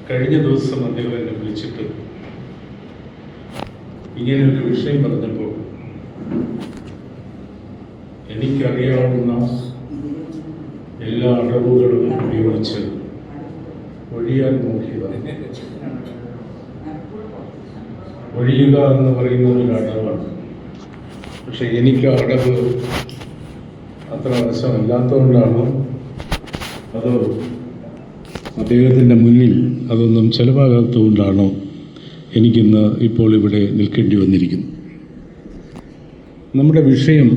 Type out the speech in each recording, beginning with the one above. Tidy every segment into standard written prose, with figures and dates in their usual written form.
കഴിഞ്ഞ ദിവസം അദ്ദേഹം എന്നെ വിളിച്ചിട്ട് ഇങ്ങനെയൊരു വിഷയം പറഞ്ഞപ്പോൾ എനിക്കറിയാവുന്ന എല്ലാ അടവുകളും ഉപയോഗിച്ച് ഒഴിയാൻ നോക്കിയതാണ്. ഒഴിയുക എന്ന് പറയുന്നത് ഒരു അടവാണ്. പക്ഷെ എനിക്ക് അടവ് അത്ര വശമല്ലാത്തതുകൊണ്ടാണ് അത് അദ്ദേഹത്തിൻ്റെ മുന്നിൽ അതൊന്നും ചെലവാകാത്തതുകൊണ്ടാണോ എനിക്കിന്ന് ഇപ്പോൾ ഇവിടെ നിൽക്കേണ്ടി വന്നിരിക്കുന്നു. നമ്മുടെ വിഷയം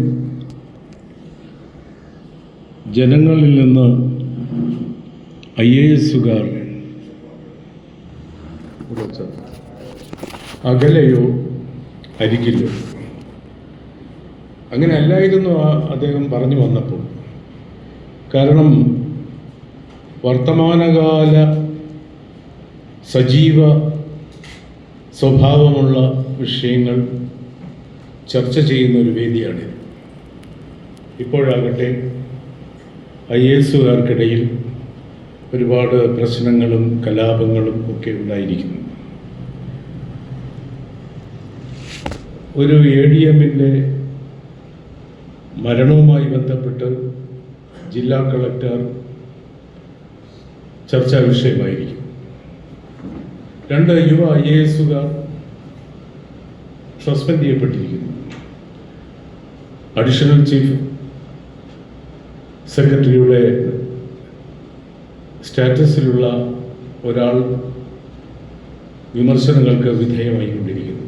ജനങ്ങളിൽ നിന്ന് IAS-കാർ അകലെയോ അരികിലോ, അങ്ങനെ അല്ലായിരുന്നു അദ്ദേഹം പറഞ്ഞു വന്നപ്പോൾ. കാരണം വർത്തമാനകാല സജീവ സ്വഭാവമുള്ള വിഷയങ്ങൾ ചർച്ച ചെയ്യുന്ന ഒരു വേദിയാണിത്. ഇപ്പോഴാകട്ടെ IAS-കാർക്കിടയിൽ ഒരുപാട് പ്രശ്നങ്ങളും കലാപങ്ങളും ഒക്കെ ഉണ്ടായിരിക്കുന്നു. ഒരു ADM-ൻ്റെ മരണവുമായി ബന്ധപ്പെട്ട് ജില്ലാ കളക്ടർ ചർച്ചാ വിഷയമായിരിക്കും. 2 യുവ IAS-കാർ സസ്പെൻഡ് ചെയ്യപ്പെട്ടിരിക്കുന്നു. അഡീഷണൽ ചീഫ് സെക്രട്ടറിയുടെ സ്റ്റാറ്റസിലുള്ള ഒരാൾ വിമർശനങ്ങൾക്ക് വിധേയമായിക്കൊണ്ടിരിക്കുന്നു.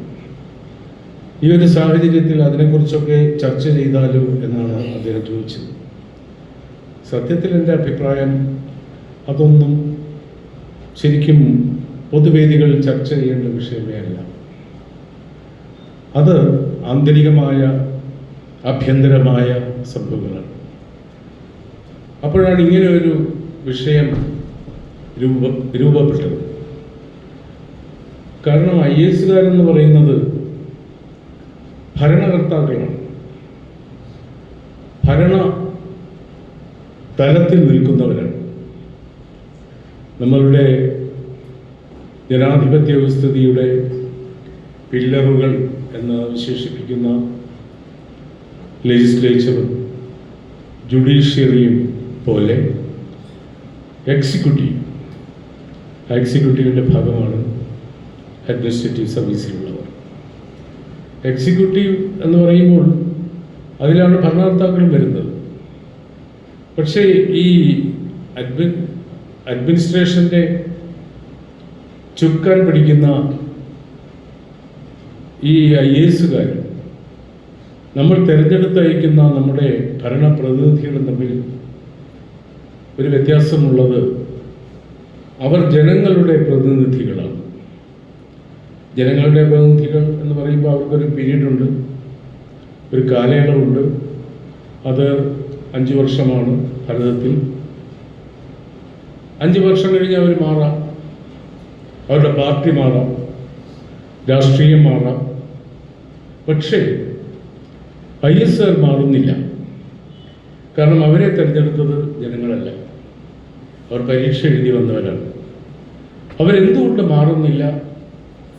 ഈ ഒരു സാഹചര്യത്തിൽ അതിനെക്കുറിച്ചൊക്കെ ചർച്ച ചെയ്താലോ എന്നാണ് അദ്ദേഹം ചോദിച്ചത്. സത്യത്തിൽ എൻ്റെ അഭിപ്രായം അതൊന്നും ശരിക്കും പൊതുവേദികൾ ചർച്ച ചെയ്യേണ്ട വിഷയമേ അല്ല. അത് ആന്തരികമായ ആഭ്യന്തരമായ സംഭവങ്ങളാണ്. അപ്പോഴാണ് ഇങ്ങനെ ഒരു വിഷയം രൂപപ്പെട്ടത്. കാരണം IAS-കാരെന്ന് പറയുന്നത് ഭരണകർത്താക്കളാണ്. ഭരണ തലത്തിൽ നിൽക്കുന്നവരാണ്. നമ്മളുടെ ജനാധിപത്യ വ്യവസ്ഥിതിയുടെ പില്ലറുകൾ എന്ന് വിശേഷിപ്പിക്കുന്ന ലെജിസ്ലേച്ചറും ജുഡീഷ്യറിയും പോലെ എക്സിക്യൂട്ടീവിൻ്റെ ഭാഗമാണ് അഡ്മിനിസ്ട്രേറ്റീവ് സർവീസിലുള്ളവർ. എക്സിക്യൂട്ടീവ് എന്ന് പറയുമ്പോൾ അതിലാണ് ഭരണകർത്താക്കളും വരുന്നത്. പക്ഷേ ഈ അഡ്മിനിസ്ട്രേഷൻ്റെ ചുക്കാൻ പിടിക്കുന്ന ഈ IAS-കാർ നമ്മൾ തിരഞ്ഞെടുത്തയക്കുന്ന നമ്മുടെ ഭരണപ്രതിനിധികളും തമ്മിൽ ഒരു വ്യത്യാസമുള്ളത്, അവർ ജനങ്ങളുടെ പ്രതിനിധികളാണ്. ജനങ്ങളുടെ പ്രതിനിധികൾ എന്ന് പറയുമ്പോൾ അവർക്കൊരു പീരീഡുണ്ട്, ഒരു കാലയളവുണ്ട്. അത് 5 വർഷമാണ് ഭാരതത്തിൽ. 5 വർഷം കഴിഞ്ഞ് അവർ മാറാം, അവരുടെ പാർട്ടി മാറാം, രാഷ്ട്രീയം മാറാം. പക്ഷേ IAS-കാർ മാറുന്നില്ല. കാരണം അവരെ തിരഞ്ഞെടുത്തത് ജനങ്ങളല്ല, അവർ പരീക്ഷ എഴുതി വന്നവരാണ്. അവരെന്തുകൊണ്ട് മാറുന്നില്ല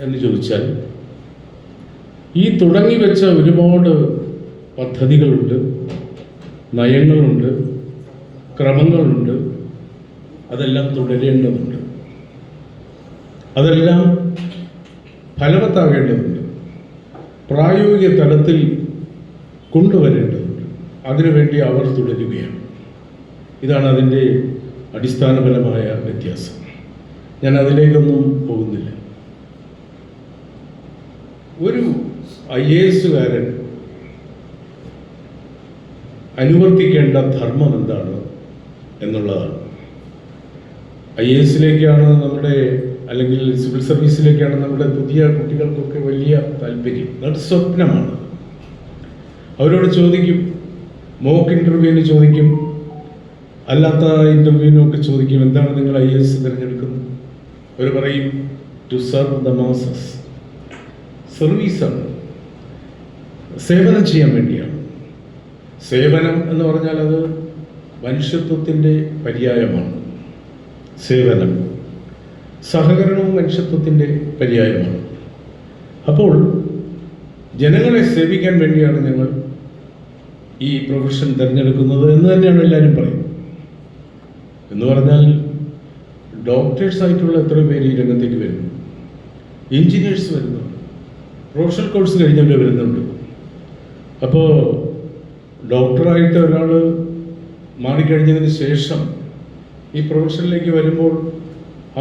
എന്ന് ചോദിച്ചാൽ, ഈ തുടങ്ങി വെച്ച ഒരുപാട് പദ്ധതികളുണ്ട്, നയങ്ങളുണ്ട്, ക്രമങ്ങളുണ്ട്. അതെല്ലാം തുടരേണ്ടതുണ്ട്, അതെല്ലാം ഫലവത്താകേണ്ടതുണ്ട്, പ്രായോഗിക തലത്തിൽ കൊണ്ടുവരേണ്ടതുണ്ട്. അതിനുവേണ്ടി അവർ തുടരുകയാണ്. ഇതാണ് അതിൻ്റെ അടിസ്ഥാനപരമായ വ്യത്യാസം. ഞാൻ അതിലേക്കൊന്നും പോകുന്നില്ല. ഒരു IAS-കാരൻ അനുവർത്തിക്കേണ്ട ധർമ്മം എന്താണ് എന്നുള്ളതാണ്. IAS-ലേക്കാണ് നമ്മുടെ, അല്ലെങ്കിൽ സിവിൽ സർവീസിലേക്കാണ് നമ്മുടെ പുതിയ കുട്ടികൾക്കൊക്കെ വലിയ താല്പര്യം. അത് സ്വപ്നമാണ്. അവരോട് ചോദിക്കും, മോക്ക് ഇൻ്റർവ്യൂവിന് ചോദിക്കും, അല്ലാത്ത ഇൻ്റർവ്യൂവിനൊക്കെ ചോദിക്കും, എന്താണ് നിങ്ങൾ IAS തിരഞ്ഞെടുക്കുന്നത്? അവർ പറയും, ടു സർവ് ദ മാസസ്. സർവീസാണ്, സേവനം ചെയ്യാൻ വേണ്ടിയാണ്. സേവനം എന്ന് പറഞ്ഞാൽ അത് മനുഷ്യത്വത്തിൻ്റെ പര്യായമാണ്. സേവനം സഹകരണവും മനുഷ്യത്വത്തിൻ്റെ പര്യായമാണ്. അപ്പോൾ ജനങ്ങളെ സേവിക്കാൻ വേണ്ടിയാണ് ഞങ്ങൾ ഈ പ്രൊഫഷൻ തിരഞ്ഞെടുക്കുന്നത് എന്ന് തന്നെയാണ് എല്ലാവരും പറയുന്നത്. എന്ന് പറഞ്ഞാൽ ഡോക്ടേഴ്സായിട്ടുള്ള എത്ര പേര് ഈ രംഗത്തേക്ക് വരുന്നു, എൻജിനീയേഴ്സ് വരുന്നുണ്ട്, പ്രൊഫഷണൽ കോഴ്സ് കഴിഞ്ഞവർ വരുന്നുണ്ട്. അപ്പോൾ ഡോക്ടറായിട്ട് ഒരാൾ മാറിക്കഴിഞ്ഞതിന് ശേഷം ഈ പ്രൊഫഷനിലേക്ക് വരുമ്പോൾ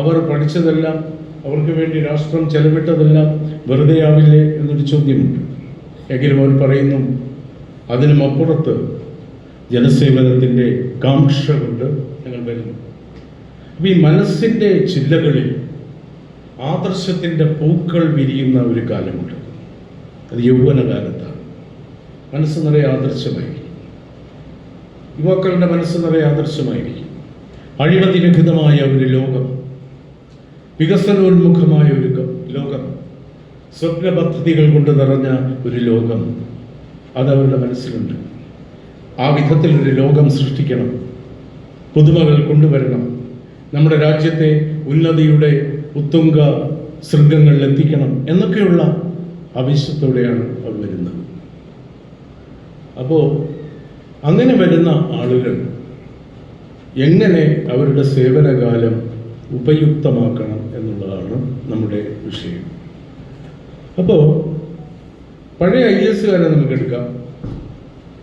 അവർ പഠിച്ചതെല്ലാം, അവർക്ക് വേണ്ടി രാഷ്ട്രം ചെലവിട്ടതെല്ലാം വെറുതെ ആവില്ലേ എന്നൊരു ചോദ്യമുണ്ട്. എങ്കിലും അവർ പറയുന്നു അതിനും അപ്പുറത്ത് ജനസേവനത്തിൻ്റെ കാംക്ഷ കൊണ്ട് ഞങ്ങൾ വരുന്നു. അപ്പം ഈ മനസ്സിൻ്റെ ചില്ലകളിൽ ആദർശത്തിൻ്റെ പൂക്കൾ വിരിയുന്ന ഒരു കാലമുണ്ട്. അത് യൗവനകാലത്താണ്. മനസ്സ് നിറയെ ആദർശമായിരിക്കും, യുവാക്കളുടെ മനസ്സ് നിറയെ ആദർശമായിരിക്കും. അഴിമതിരഹിതമായ ഒരു ലോകം, വികസനോന്മുഖമായ ഒരു ലോകം, സ്വപ്ന പദ്ധതികൾ കൊണ്ട് നിറഞ്ഞ ഒരു ലോകം അതവരുടെ മനസ്സിലുണ്ട്. ആ വിധത്തിലൊരു ലോകം സൃഷ്ടിക്കണം, പുതുമകൾ കൊണ്ടുവരണം, നമ്മുടെ രാജ്യത്തെ ഉന്നതിയുടെ ഉത്തുംഗ ശൃംഗങ്ങളിൽ എത്തിക്കണം എന്നൊക്കെയുള്ള ആവശ്യത്തോടെയാണ് അവർ വരുന്നത്. അപ്പോൾ അങ്ങനെ വരുന്ന ആളുകൾ എങ്ങനെ അവരുടെ സേവനകാലം ഉപയുക്തമാക്കണം എന്നുള്ളതാണ് നമ്മുടെ വിഷയം. അപ്പോൾ പഴയ IAS നമുക്ക് എടുക്കാം,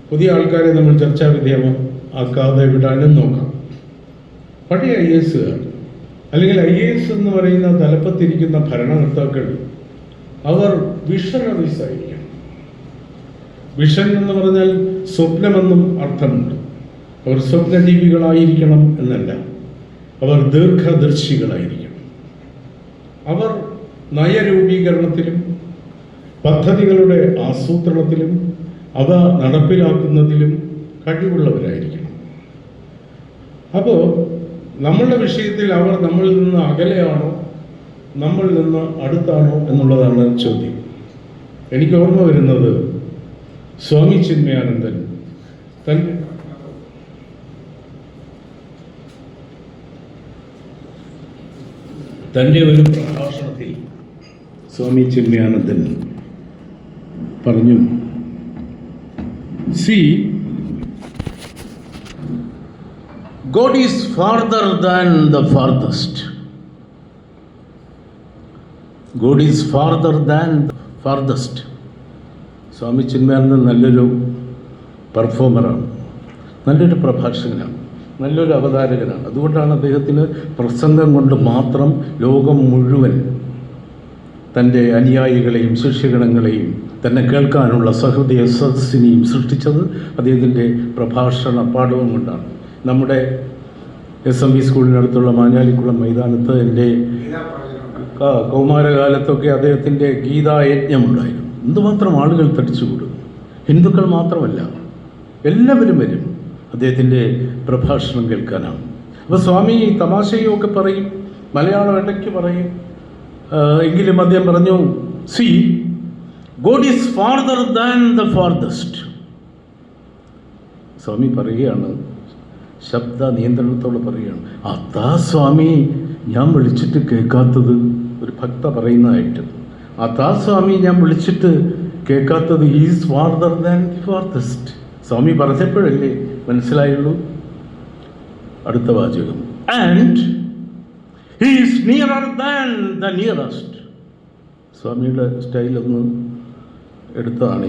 പുതിയ ആൾക്കാരെ നമ്മൾ ചർച്ചാ വിധേയമാക്കാതെ വിടാനും നോക്കാം. പഴയ IAS അല്ലെങ്കിൽ IAS എന്ന് പറയുന്ന തലപ്പത്തിരിക്കുന്ന ഭരണകർത്താക്കൾ അവർ വിഷണറീസ് ആയിരിക്കണം. വിഷൻ എന്ന് പറഞ്ഞാൽ സ്വപ്നമെന്നും അർത്ഥമുണ്ട്. അവർ സ്വപ്നജീവികളായിരിക്കണം എന്നല്ല, അവർ ദീർഘദർശികളായിരിക്കണം. അവർ നയരൂപീകരണത്തിലും പദ്ധതികളുടെ ആസൂത്രണത്തിലും അവ നടപ്പിലാക്കുന്നതിലും കഴിവുള്ളവരായിരിക്കണം. അപ്പോൾ നമ്മളുടെ വിഷയത്തിൽ അവർ നമ്മളിൽ നിന്ന് അകലെയാണോ നമ്മളിൽ നിന്ന് അടുത്താണോ എന്നുള്ളതാണ് ചോദ്യം. എനിക്ക് ഓർമ്മ വരുന്നത് സ്വാമി ചിന്മയാനന്ദൻ തൻ്റെ ഒരു പ്രഭാഷണത്തിൽ സ്വാമി ചിന്മയാനന്ദൻ പറഞ്ഞു, See, God is farther than the farthest. God is farther than the farthest. സ്വാമി ചിന്മയാനന്ദൻ നല്ലൊരു പെർഫോമറാണ്, നല്ലൊരു പ്രഭാഷകനാണ്, നല്ലൊരു അവതാരകനാണ്. അതുകൊണ്ടാണ് അദ്ദേഹത്തിന് പ്രസംഗം കൊണ്ട് മാത്രം ലോകം മുഴുവൻ തൻ്റെ അനുയായികളെയും ശിഷ്യഗണങ്ങളെയും തന്നെ കേൾക്കാനുള്ള സഹൃദയ സദസ്സിനെയും സൃഷ്ടിച്ചത് അദ്ദേഹത്തിൻ്റെ പ്രഭാഷണ പാഠവും കൊണ്ടാണ്. നമ്മുടെ SMV സ്കൂളിനടുത്തുള്ള മാഞ്ഞാലിക്കുളം മൈതാനത്ത് എൻ്റെ കൗമാരകാലത്തൊക്കെ അദ്ദേഹത്തിൻ്റെ ഗീതായജ്ഞമുണ്ടായിരുന്നു. എന്തുമാത്രം ആളുകൾ തടിച്ചുകൂടും, ഹിന്ദുക്കൾ മാത്രമല്ല എല്ലാവരും വരും അദ്ദേഹത്തിൻ്റെ പ്രഭാഷണം കേൾക്കാനാണ്. അപ്പോൾ സ്വാമി തമാശയൊക്കെ പറയും, മലയാളം ഇടയ്ക്ക് പറയും, എങ്കിലും അദ്ദേഹം പറഞ്ഞു, See, God is farther than the farthest. സ്വാമി പറയുകയാണ്, ശബ്ദ നിയന്ത്രണത്തോടെ പറയുകയാണ്, അതാ സ്വാമി ഞാൻ വിളിച്ചിട്ട് കേൾക്കാത്തത്. ഒരു ഭക്ത പറയുന്നതായിട്ട്, അതാ സ്വാമി ഞാൻ വിളിച്ചിട്ട് കേൾക്കാത്തത്. Is farther than the farthest. സ്വാമി പറഞ്ഞപ്പോഴല്ലേ മനസ്സിലായുള്ളൂ. അടുത്ത വാചകം, and he is nearer than the nearest. സ്വാമിയുടെ സ്റ്റൈലൊന്ന് എടുത്തതാണ്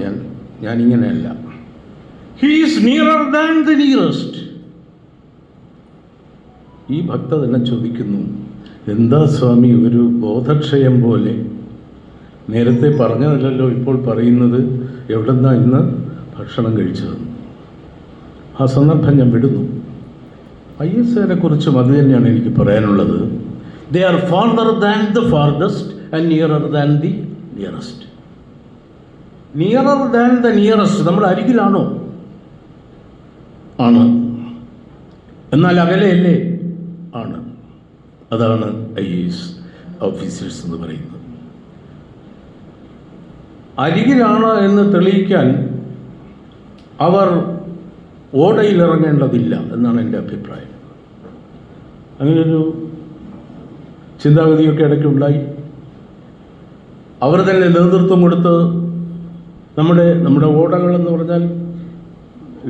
ഞാനിങ്ങനെയല്ല. He is nearer than the nearest. ഈ ഭക്ത തന്നെ ചോദിക്കുന്നു, എന്താ സ്വാമി ഒരു ബോധക്ഷയം പോലെ, നേരത്തെ പറഞ്ഞതല്ലോ ഇപ്പോൾ പറയുന്നത്, എവിടെന്നാ ഇന്ന് ഭക്ഷണം കഴിച്ചതെന്ന്. ആ സന്ദർഭം ഞാൻ വിടുന്നു. ISനെ കുറിച്ചും അത് തന്നെയാണ് എനിക്ക് പറയാനുള്ളത്. They are farther than the farthest and nearer than the nearest. Nearer than the nearest നമ്മുടെ അരികിലാണോ? ആണ്. എന്നാൽ അകലെയല്ലേ? ആണ്. അതാണ് IAS ഓഫീസേഴ്സ് എന്ന് പറയുന്നത്. അരികിലാണ് എന്ന് തെളിയിക്കാൻ അവർ ഓടയിലിറങ്ങേണ്ടതില്ല എന്നാണ് എൻ്റെ അഭിപ്രായം. അങ്ങനൊരു ചിന്താഗതിയൊക്കെ ഇടയ്ക്കുണ്ടായി. അവർ തന്നെ നേതൃത്വം കൊടുത്ത് നമ്മുടെ ഓടകളെന്ന് പറഞ്ഞാൽ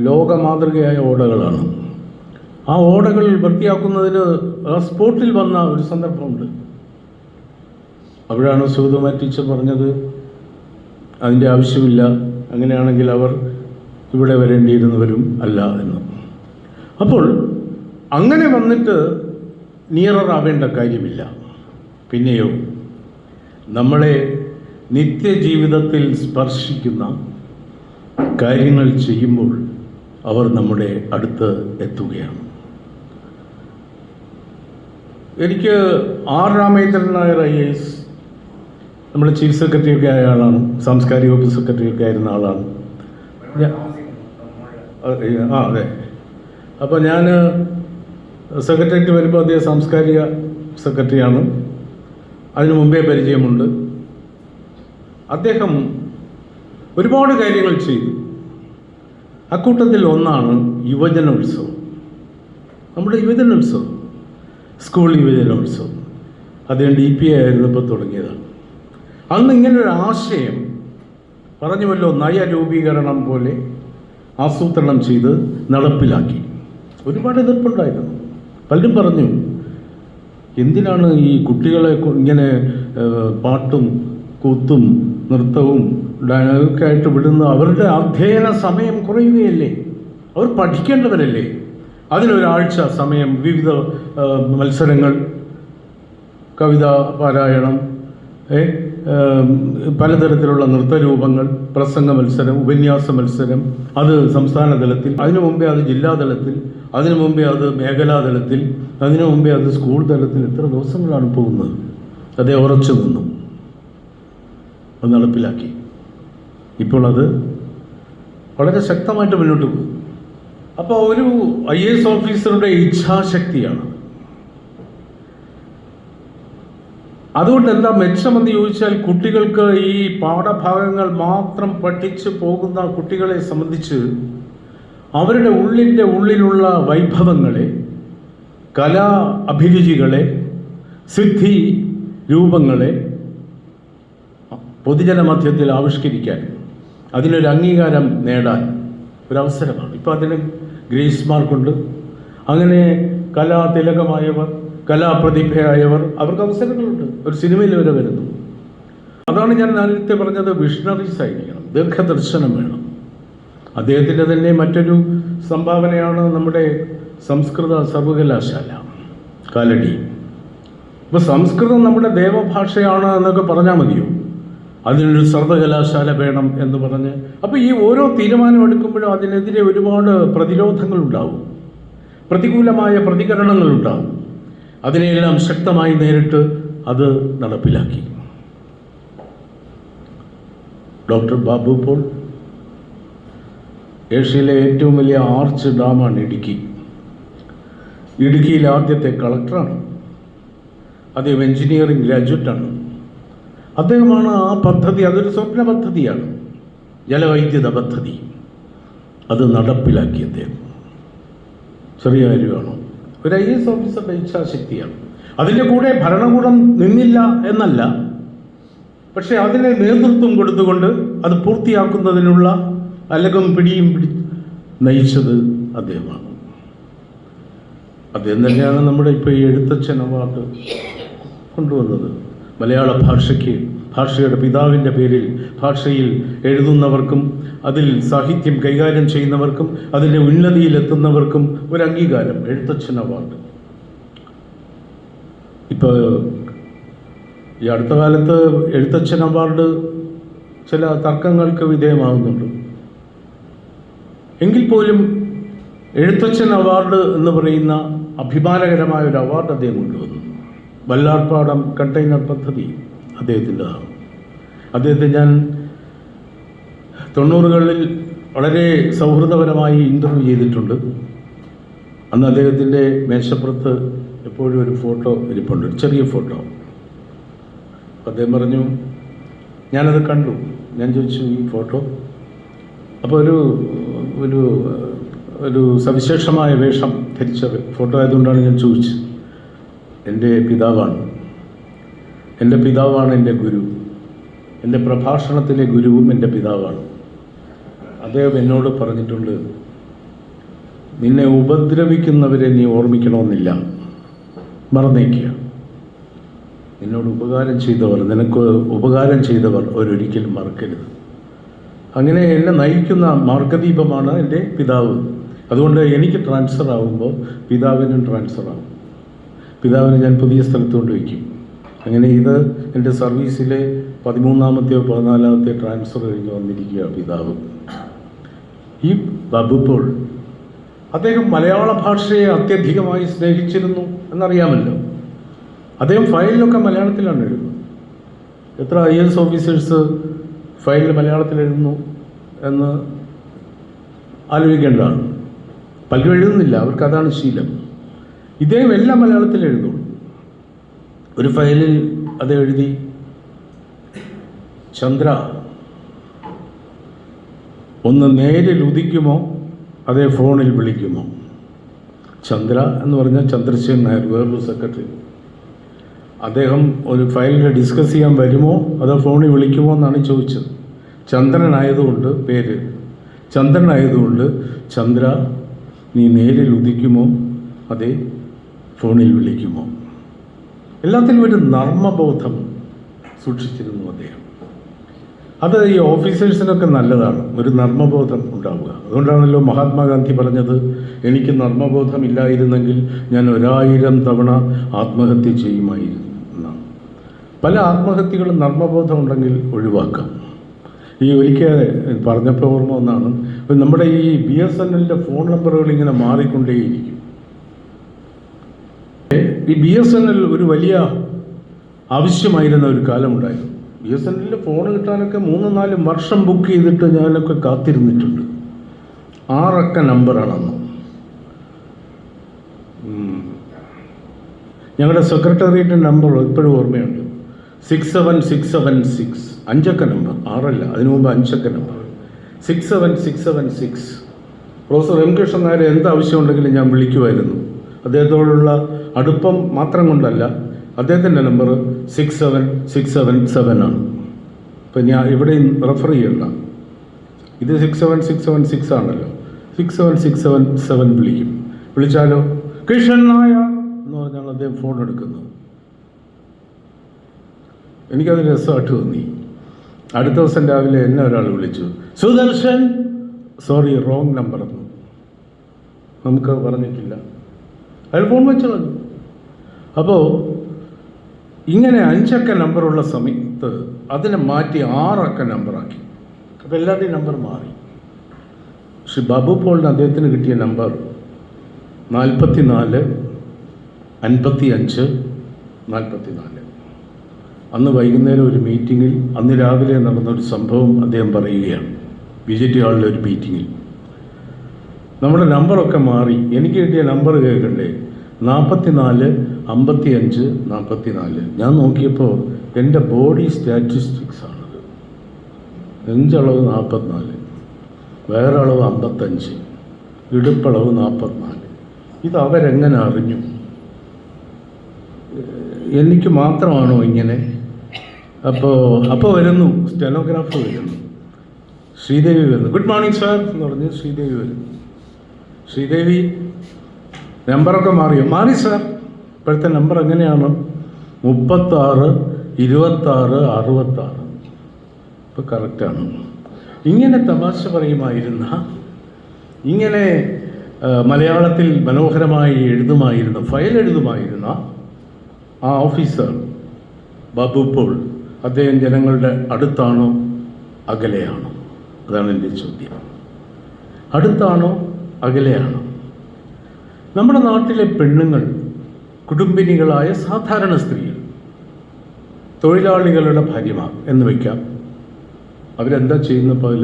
ലോക മാതൃകയായ ഓടകളാണ്. ആ ഓടകൾ വൃത്തിയാക്കുന്നതിന് ആ സ്പോട്ടിൽ വന്ന ഒരു സന്ദർഭമുണ്ട്. അവിടെയാണ് സുഗതകുമാരി ടീച്ചർ പറഞ്ഞത് അതിൻ്റെ ആവശ്യമില്ല, അങ്ങനെയാണെങ്കിൽ അവർ ഇവിടെ വരേണ്ടിയിരുന്നവരും അല്ല എന്ന്. അപ്പോൾ അങ്ങനെ വന്നിട്ട് നിയറാവേണ്ട കാര്യമില്ല. പിന്നെയോ നമ്മളെ നിത്യജീവിതത്തിൽ സ്പർശിക്കുന്ന കാര്യങ്ങൾ ചെയ്യുമ്പോൾ അവർ നമ്മുടെ അടുത്ത് എത്തുകയാണ്. എനിക്ക് ആർ രാമേന്ദ്രൻ നായർ IAS നമ്മുടെ ചീഫ് സെക്രട്ടറി ഒക്കെ ആയ ആളാണ്, സാംസ്കാരിക വകുപ്പ് സെക്രട്ടറി ഒക്കെ ആയിരുന്ന ആളാണ്. അതെ. അപ്പോൾ ഞാൻ സെക്രട്ടറിയേറ്റ് വരുമ്പോൾ അദ്ദേഹം സാംസ്കാരിക സെക്രട്ടറിയാണ്. അതിനു മുമ്പേ പരിചയമുണ്ട്. അദ്ദേഹം ഒരുപാട് കാര്യങ്ങൾ ചെയ്തു. അക്കൂട്ടത്തിൽ ഒന്നാണ് യുവജനോത്സവം. നമ്മുടെ യുവജനോത്സവം, സ്കൂൾ യുവജനോത്സവം. അദ്ദേഹം DPA ആയിരുന്നപ്പോൾ തുടങ്ങിയതാണ്. അന്ന് ഇങ്ങനൊരു ആശയം പറഞ്ഞുവല്ലോ, നയരൂപീകരണം പോലെ ആസൂത്രണം ചെയ്ത് നടപ്പിലാക്കി. ഒരുപാട് എതിർപ്പുണ്ടായിരുന്നു. പലരും പറഞ്ഞു, എന്തിനാണ് ഈ കുട്ടികളെ ഇങ്ങനെ പാട്ടും കൂത്തും നൃത്തവും ഒക്കെ ആയിട്ട് വിടുന്ന? അവരുടെ അധ്യയന സമയം കുറയുകയല്ലേ, അവർ പഠിക്കേണ്ടവരല്ലേ? അതിനൊരാഴ്ച സമയം വിവിധ മത്സരങ്ങൾ, കവിതാ പാരായണം, പലതരത്തിലുള്ള നൃത്തരൂപങ്ങൾ, പ്രസംഗ മത്സരം, ഉപന്യാസ മത്സരം, അത് സംസ്ഥാന തലത്തിൽ, അതിനു മുമ്പേ അത് ജില്ലാതലത്തിൽ, അതിനു മുമ്പേ അത് മേഖലാതലത്തിൽ, അതിനു മുമ്പേ അത് സ്കൂൾ തലത്തിൽ. എത്ര ദിവസങ്ങളാണ് പോകുന്നത്? അതേ ഉറച്ചു നിന്നു, അത് നടപ്പിലാക്കി. ഇപ്പോൾ അത് വളരെ ശക്തമായിട്ട് മുന്നോട്ട് പോകും. അപ്പോൾ ഒരു IAS ഓഫീസറുടെ ഇച്ഛാശക്തിയാണ്. അതുകൊണ്ട് എന്താ മെച്ചമെന്ന് ചോദിച്ചാൽ, കുട്ടികൾക്ക് ഈ പാഠഭാഗങ്ങൾ മാത്രം പഠിച്ചു പോകുന്ന കുട്ടികളെ സംബന്ധിച്ച് അവരുടെ ഉള്ളിലുള്ള വൈഭവങ്ങളെ, കലാ അഭിരുചികളെ, സിദ്ധി രൂപങ്ങളെ പൊതുജന മധ്യത്തിൽ ആവിഷ്കരിക്കാൻ, അതിനൊരു അംഗീകാരം നേടാൻ ഒരവസരമാണ്. ഇപ്പോൾ അതിന് ഗ്രേസ് മാർക്കുണ്ട്. അങ്ങനെ കലാതിലകമായവർ, കലാപ്രതിഭയായവർ, അവർക്ക് അവസരങ്ങളുണ്ട്. ഒരു സിനിമയിൽ വരെ വരുന്നു. അതാണ് ഞാൻ നേരത്തെ പറഞ്ഞത്, വിഷണറീസ് ആയിരിക്കണം, ദീർഘദർശനം വേണം. അദ്ദേഹത്തിൻ്റെ തന്നെ മറ്റൊരു സംഭാവനയാണ് നമ്മുടെ സംസ്കൃത സർവകലാശാല, കാലടി. ഇപ്പോൾ സംസ്കൃതം നമ്മുടെ ദേവഭാഷയാണ് എന്നൊക്കെ പറഞ്ഞാൽ മതിയോ? അതിനൊരു സർവകലാശാല വേണം എന്ന് പറഞ്ഞ്, അപ്പോൾ ഈ ഓരോ തീരുമാനമെടുക്കുമ്പോഴും അതിനെതിരെ ഒരുപാട് പ്രതിരോധങ്ങളുണ്ടാവും, പ്രതികൂലമായ പ്രതികരണങ്ങളുണ്ടാവും. അതിനെയെല്ലാം ശക്തമായി നേരിട്ട് അത് നടപ്പിലാക്കി. ഡോക്ടർ ബാബു പോൾ, ഏഷ്യയിലെ ഏറ്റവും വലിയ ആർച്ച് ഡാമാണ് ഇടുക്കി. ഇടുക്കിയിലെ ആദ്യത്തെ കളക്ടറാണ്. അദ്ദേഹം എഞ്ചിനീയറിംഗ് ഗ്രാജുവേറ്റാണ്. അദ്ദേഹമാണ് ആ പദ്ധതി, അതൊരു സ്വപ്ന പദ്ധതിയാണ്, ജലവൈദ്യുത പദ്ധതി, അത് നടപ്പിലാക്കി അദ്ദേഹം. ചെറിയ കാര്യമാണോ? ഒരു IAS ഓഫീസറുടെ ഇച്ഛാശക്തിയാണ്. അതിൻ്റെ കൂടെ ഭരണകൂടം നിന്നില്ല എന്നല്ല, പക്ഷേ അതിനെ നേതൃത്വം കൊടുത്തുകൊണ്ട് അത് പൂർത്തിയാക്കുന്നതിനുള്ള അലകും പിടിയും നയിച്ചത് അദ്ദേഹമാണ്. അദ്ദേഹം തന്നെയാണ് നമ്മുടെ ഇപ്പോൾ ഈ എഴുത്തച്ഛൻ അവാർഡ് കൊണ്ടുവന്നത്. മലയാള ഭാഷയുടെ പിതാവിൻ്റെ പേരിൽ ഭാഷയിൽ എഴുതുന്നവർക്കും അതിൽ സാഹിത്യം കൈകാര്യം ചെയ്യുന്നവർക്കും അതിൻ്റെ ഉന്നതിയിലെത്തുന്നവർക്കും ഒരു അംഗീകാരം, എഴുത്തച്ഛൻ അവാർഡ്. ഇപ്പോൾ ഈ അടുത്ത കാലത്ത് എഴുത്തച്ഛൻ അവാർഡ് ചില തർക്കങ്ങൾക്ക് വിധേയമാകുന്നുണ്ട്. എങ്കിൽ പോലും എഴുത്തച്ഛൻ അവാർഡ് എന്ന് പറയുന്ന അഭിമാനകരമായ ഒരു അവാർഡ് അദ്ദേഹം കൊണ്ടുവന്നു. വല്ലാർപാടം കണ്ടെയ്നർ പദ്ധതി അദ്ദേഹത്തിൻ്റെതാണ്. അദ്ദേഹത്തെ ഞാൻ 90കളിൽ വളരെ സൗഹൃദപരമായി ഇൻ്റർവ്യൂ ചെയ്തിട്ടുണ്ട്. അന്ന് അദ്ദേഹത്തിൻ്റെ മേശപ്പുറത്ത് എപ്പോഴും ഒരു ഫോട്ടോ ഇരിപ്പുണ്ട്, ചെറിയ ഫോട്ടോ. അദ്ദേഹം പറഞ്ഞു, ഞാനത് കണ്ടു. ഞാൻ ചോദിച്ചു, ഈ ഫോട്ടോ? അപ്പോൾ ഒരു സവിശേഷമായ വേഷം ധരിച്ച ഫോട്ടോ ആയതുകൊണ്ടാണ് ഞാൻ ചോദിച്ചത്. എൻ്റെ പിതാവാണ്, എൻ്റെ പിതാവാണ് എൻ്റെ ഗുരു. എൻ്റെ പ്രഭാഷണത്തിലെ ഗുരുവും എൻ്റെ പിതാവാണ്. അദ്ദേഹം എന്നോട് പറഞ്ഞിട്ടുണ്ട്, നിന്നെ ഉപദ്രവിക്കുന്നവരെ നീ ഓർമ്മിക്കണമെന്നില്ല, മറന്നേക്കുക. നിന്നോട് ഉപകാരം ചെയ്തവർ, നിനക്ക് ഉപകാരം ചെയ്തവർ ഒരൊരിക്കലും മറക്കരുത്. അങ്ങനെ എന്നെ നയിക്കുന്ന മാർഗദീപമാണ് എൻ്റെ പിതാവ്. അതുകൊണ്ട് എനിക്ക് ട്രാൻസ്ഫർ ആകുമ്പോൾ പിതാവിനും ട്രാൻസ്ഫർ ആകും. പിതാവിനെ ഞാൻ പുതിയ സ്ഥലത്ത് കൊണ്ട് വയ്ക്കും. അങ്ങനെ ഇത് എൻ്റെ സർവീസിലെ 13ാമത്തെയോ 14ാമത്തെ ട്രാൻസ്ഫർ കഴിഞ്ഞ് വന്നിരിക്കുക പിതാവ്. ഈ ബാബു പോൾ, അദ്ദേഹം മലയാള ഭാഷയെ അത്യധികമായി സ്നേഹിച്ചിരുന്നു എന്നറിയാമല്ലോ. അദ്ദേഹം ഫയലിലൊക്കെ മലയാളത്തിലാണ് എഴുതുന്നത്. എത്ര IAS ഓഫീസേഴ്സ് ഫയലിൽ മലയാളത്തിൽ എഴുതുന്നു എന്ന് ആലോചിക്കേണ്ടതാണ്. പലരും എഴുതുന്നില്ല, അവർക്കതാണ് ശീലം. ഇദ്ദേഹം എല്ലാം മലയാളത്തിൽ എഴുതുള്ളൂ. ഒരു ഫയലിൽ അത് എഴുതി, ചന്ദ്ര ഒന്ന് നേരിൽ ഉദിക്കുമോ അതേ ഫോണിൽ വിളിക്കുമോ? ചന്ദ്ര എന്ന് പറഞ്ഞാൽ ചന്ദ്രശേഖരൻ നായർ, വേറൊരു സെക്രട്ടറി. അദ്ദേഹം ഒരു ഫയലിൽ ഡിസ്കസ് ചെയ്യാൻ വരുമോ അതോ ഫോണിൽ വിളിക്കുമോ എന്നാണ് ചോദിച്ചത്. ചന്ദ്രനായതുകൊണ്ട് പേര്, ചന്ദ്രനായതുകൊണ്ട് ചന്ദ്ര നീ നേരിൽ ഉദിക്കുമോ അതേ ഫോണിൽ വിളിക്കുമോ? എല്ലാത്തിലും ഒരു നർമ്മബോധം സൂക്ഷിച്ചിരുന്നു അദ്ദേഹം. അത് ഈ ഓഫീസേഴ്സിനൊക്കെ നല്ലതാണ്, ഒരു നർമ്മബോധം ഉണ്ടാവുക. അതുകൊണ്ടാണല്ലോ മഹാത്മാഗാന്ധി പറഞ്ഞത്, എനിക്ക് നർമ്മബോധമില്ലായിരുന്നെങ്കിൽ ഞാൻ 1000 തവണ ആത്മഹത്യ ചെയ്യുമായിരുന്നു എന്നാണ്. പല ആത്മഹത്യകളും നർമ്മബോധം ഉണ്ടെങ്കിൽ ഒഴിവാക്കാം. ഈ ഒരിക്കൽ പറഞ്ഞപ്പോൾ ഓർമ്മ ഒന്നാണ്, നമ്മുടെ ഈ BSNL ഫോൺ നമ്പറുകൾ ഇങ്ങനെ മാറിക്കൊണ്ടേയിരിക്കും. ഈ BSNL ഒരു വലിയ ആവശ്യമായിരുന്ന ഒരു കാലമുണ്ടായിരുന്നു. BSNL ഫോൺ കിട്ടാനൊക്കെ 3-4 വർഷം ബുക്ക് ചെയ്തിട്ട് ഞാനൊക്കെ കാത്തിരുന്നിട്ടുണ്ട്. 6 അക്ക നമ്പറാണെന്ന്. ഞങ്ങളുടെ സെക്രട്ടേറിയറ്റ് നമ്പർ ഇപ്പോഴും ഓർമ്മയുണ്ട്, 67676. 5 അക്ക നമ്പർ, 6 അല്ല, അതിനു മുമ്പ് 5 അക്ക number, 67676. Professor M. Krishnan Nair എന്താവശ്യമുണ്ടെങ്കിലും ഞാൻ വിളിക്കുമായിരുന്നു. അദ്ദേഹത്തോടുള്ള അടുപ്പം മാത്രം കൊണ്ടല്ല, അദ്ദേഹത്തിൻ്റെ നമ്പർ 67677 ആണ്. ഇപ്പം ഞാൻ ഇവിടെ റെഫർ ചെയ്യണ്ട, ഇത് 67676 ആണല്ലോ. 67677 വിളിക്കും. വിളിച്ചാലോ കൃഷ്ണൻ നായർ എന്ന് പറഞ്ഞാണ് അദ്ദേഹം ഫോൺ എടുക്കുന്നത്. എനിക്കത് രസമായിട്ട് തോന്നി. അടുത്ത ദിവസം രാവിലെ എന്നെ ഒരാൾ വിളിച്ചു, സുദർശൻ, സോറി റോങ് നമ്പർ എന്ന്. നമുക്ക് പറഞ്ഞിട്ടില്ല, അയാൾ ഫോൺ വെച്ചത്. അപ്പോൾ ഇങ്ങനെ 5 അക്ക നമ്പറുള്ള സമയത്ത് അതിനെ മാറ്റി 6 അക്ക നമ്പറാക്കി. അപ്പോൾ എല്ലാവരുടെയും നമ്പർ മാറി. ശ്രീ ബാബു പോളിന് അദ്ദേഹത്തിന് കിട്ടിയ നമ്പർ 44 55 44. അന്ന് വൈകുന്നേരം ഒരു മീറ്റിങ്ങിൽ, അന്ന് രാവിലെ നടന്നൊരു സംഭവം അദ്ദേഹം പറയുകയാണ്. BJT ഹാളിലെ ഒരു മീറ്റിങ്ങിൽ നമ്മുടെ നമ്പറൊക്കെ മാറി. എനിക്ക് കിട്ടിയ നമ്പർ കേൾക്കണ്ടേ, 44 55 44. ഞാൻ നോക്കിയപ്പോൾ എൻ്റെ ബോഡി സ്റ്റാറ്റിസ്റ്റിക്സ് ആണത്. നെഞ്ചളവ് 44, വേറെ അളവ് 55, ഇടുപ്പളവ് 44. ഇത് അവരെങ്ങനെ അറിഞ്ഞു? എനിക്ക് മാത്രമാണോ ഇങ്ങനെ? അപ്പോൾ വരുന്നു സ്റ്റെനോഗ്രാഫർ വരുന്നു, ശ്രീദേവി വരുന്നു. ഗുഡ് മോർണിംഗ് സാർ എന്ന് പറഞ്ഞ് ശ്രീദേവി വരുന്നു. ശ്രീദേവി, നമ്പറൊക്കെ മാറിയോ? മാറി സാർ. ഇപ്പോഴത്തെ നമ്പർ എങ്ങനെയാണ്? 36 26 66. ഇപ്പോൾ കറക്റ്റാണ്. ഇങ്ങനെ തമാശ പറയുമായിരുന്ന, ഇങ്ങനെ മലയാളത്തിൽ മനോഹരമായി എഴുതുമായിരുന്ന, ഫയൽ എഴുതുമായിരുന്ന ആ ഓഫീസർ ബാബു പോൾ, അദ്ദേഹം ജനങ്ങളുടെ അടുത്താണോ അകലെയാണോ? അതാണ് എൻ്റെ ചോദ്യം. അടുത്താണോ അകലെയാണോ? നമ്മുടെ നാട്ടിലെ പെണ്ണുങ്ങൾ, കുടുംബിനികളായ സാധാരണ സ്ത്രീകൾ, തൊഴിലാളികളുടെ ഭാര്യമാർ എന്ന് വയ്ക്കാം. അവരെന്താ ചെയ്യുന്ന പകൽ?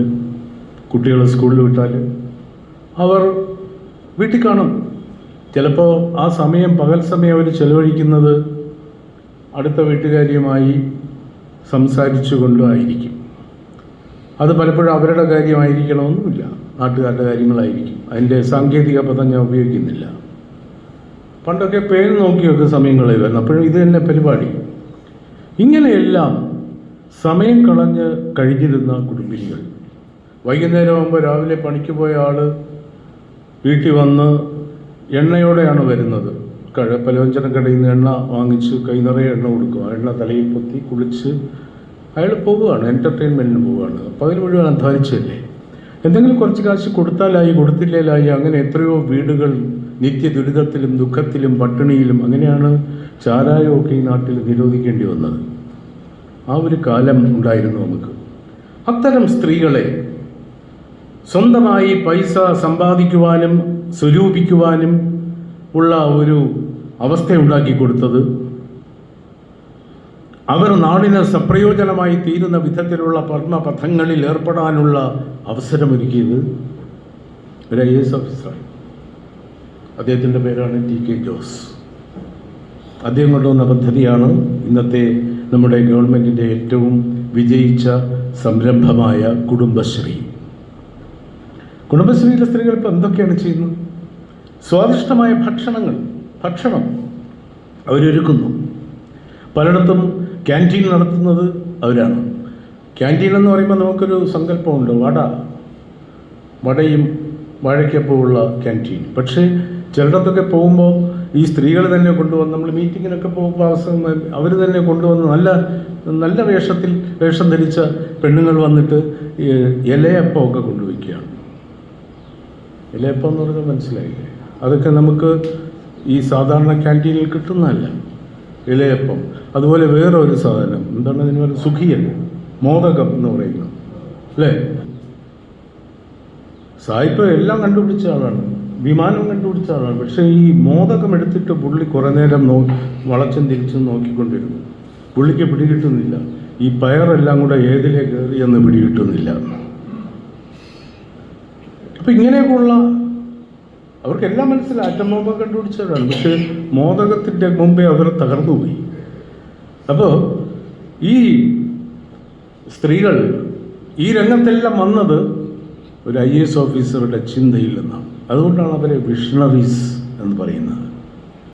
കുട്ടികളെ സ്കൂളിൽ വിട്ടാൽ അവർ വീട്ടിൽ കാണും. ചിലപ്പോൾ ആ സമയം, പകൽ സമയം അവർ ചെലവഴിക്കുന്നത് അടുത്ത വീട്ടുകാരിയുമായി സംസാരിച്ചു കൊണ്ടായിരിക്കും. അത് പലപ്പോഴും അവരുടെ കാര്യമായിരിക്കണമെന്നുമില്ല, നാട്ടുകാരുടെ കാര്യങ്ങളായിരിക്കും. അതിൻ്റെ സാങ്കേതിക പദം ഞാൻ ഉപയോഗിക്കുന്നില്ല. പണ്ടൊക്കെ പേര് നോക്കിയൊക്കെ സമയം കളയുമായിരുന്നു. അപ്പോഴും ഇത് തന്നെ പരിപാടി. ഇങ്ങനെയെല്ലാം സമയം കളഞ്ഞ് കഴിഞ്ഞിരുന്ന കുടുംബിനികൾ. വൈകുന്നേരം ആകുമ്പോൾ രാവിലെ പണിക്ക് പോയ ആൾ വീട്ടിൽ വന്ന് എണ്ണയോടെയാണ് വരുന്നത്. പലവ്യഞ്ജന കടയിൽ നിന്ന് എണ്ണ വാങ്ങിച്ച് കൈ നിറയെ എണ്ണ കൊടുക്കും. ആ എണ്ണ തലയിൽ പൊത്തി കുളിച്ച് അയാൾ പോവുകയാണ്, എൻ്റർടൈൻമെൻറ്റിന് പോവുകയാണ്. പകൽ മുഴുവൻ അധ്വാനിച്ചല്ലേ. എന്തെങ്കിലും കുറച്ച് കാശ് കൊടുത്താലായി, കൊടുത്തില്ലേലായി. അങ്ങനെ എത്രയോ വീടുകൾ നിത്യ ദുരിതത്തിലും ദുഃഖത്തിലും പട്ടിണിയിലും. അങ്ങനെയാണ് ചാരായമൊക്കെ ഈ നാട്ടിൽ നിരോധിക്കേണ്ടി വന്നത്. ആ ഒരു കാലം ഉണ്ടായിരുന്നു നമുക്ക്. അത്തരം സ്ത്രീകളെ സ്വന്തമായി പൈസ സമ്പാദിക്കുവാനും സ്വരൂപിക്കുവാനും ഉള്ള ഒരു അവസ്ഥ ഉണ്ടാക്കി കൊടുത്തത്, അവർ നാടിന് സപ്രയോജനമായി തീരുന്ന വിധത്തിലുള്ള പദ്മപഥങ്ങളിൽ ഏർപ്പെടാനുള്ള അവസരമൊരുക്കിയത് ഒരു IAS ഓഫീസറാണ്. അദ്ദേഹത്തിൻ്റെ പേരാണ് TK ജോസ്. അദ്ദേഹം കൊണ്ടുവന്ന പദ്ധതിയാണ് ഇന്നത്തെ നമ്മുടെ ഗവൺമെൻറ്റിൻ്റെ ഏറ്റവും വിജയിച്ച സംരംഭമായ കുടുംബശ്രീ. കുടുംബശ്രീയിലെ സ്ത്രീകൾ ഇപ്പോൾ എന്തൊക്കെയാണ് ചെയ്യുന്നത്? സ്വാദിഷ്ടമായ ഭക്ഷണം അവരൊരുക്കുന്നു. പലയിടത്തും ക്യാൻറ്റീൻ നടത്തുന്നത് അവരാണ്. ക്യാൻറ്റീൻ എന്ന് പറയുമ്പോൾ നമുക്കൊരു സങ്കല്പമുണ്ട്, വടയും വാഴയ്ക്കപ്പമുള്ള ക്യാൻറ്റീൻ. പക്ഷേ ചിലയിടത്തൊക്കെ പോകുമ്പോൾ ഈ സ്ത്രീകൾ തന്നെ കൊണ്ടുവന്ന്, നമ്മൾ മീറ്റിങ്ങിനൊക്കെ പോകുമ്പോൾ അവർ തന്നെ കൊണ്ടുവന്ന് നല്ല വേഷം ധരിച്ച പെണ്ണുങ്ങൾ വന്നിട്ട് ഇലയപ്പമൊക്കെ കൊണ്ടുവയ്ക്കുകയാണ്. ഇലയപ്പം എന്ന് പറഞ്ഞാൽ മനസ്സിലായില്ലേ? അതൊക്കെ നമുക്ക് ഈ സാധാരണ ക്യാൻറ്റീനിൽ കിട്ടുന്നതല്ല. ഇലയപ്പം, അതുപോലെ വേറെ ഒരു സാധനം, എന്താണ് അതിന് പറയുക, സുഖിയൻ, മോദകം എന്ന് പറയുന്നത് അല്ലേ. സായിപ്പ് എല്ലാം കണ്ടുപിടിച്ച ആളാണ്, വിമാനം കണ്ടുപിടിച്ച ആളാണ്. പക്ഷേ ഈ മോദകം എടുത്തിട്ട് പുള്ളി കുറേ നേരം വളച്ചും തിരിച്ചും നോക്കിക്കൊണ്ടിരുന്നു. പുള്ളിക്ക് പിടികിട്ടുന്നില്ല ഈ പയറെല്ലാം കൂടെ ഏതിലേ കയറിയെന്ന് പിടികിട്ടുന്നില്ല. അപ്പം ഇങ്ങനെയൊക്കെയുള്ള അവർക്കെല്ലാം മനസ്സിലായി, ആറ്റം ബോംബ് കണ്ടുപിടിച്ചവരാണ്. പക്ഷേ മോദകത്തിൻ്റെ മുമ്പേ അവർ തകർന്നുപോയി. അപ്പോൾ ഈ സ്ത്രീകൾ ഈ രംഗത്തെല്ലാം വന്നത് ഒരു IAS ഓഫീസറുടെ ചിന്തയിൽ നിന്നാണ്. അതുകൊണ്ടാണ് അവരെ വിഷണറീസ് എന്ന് പറയുന്നത്.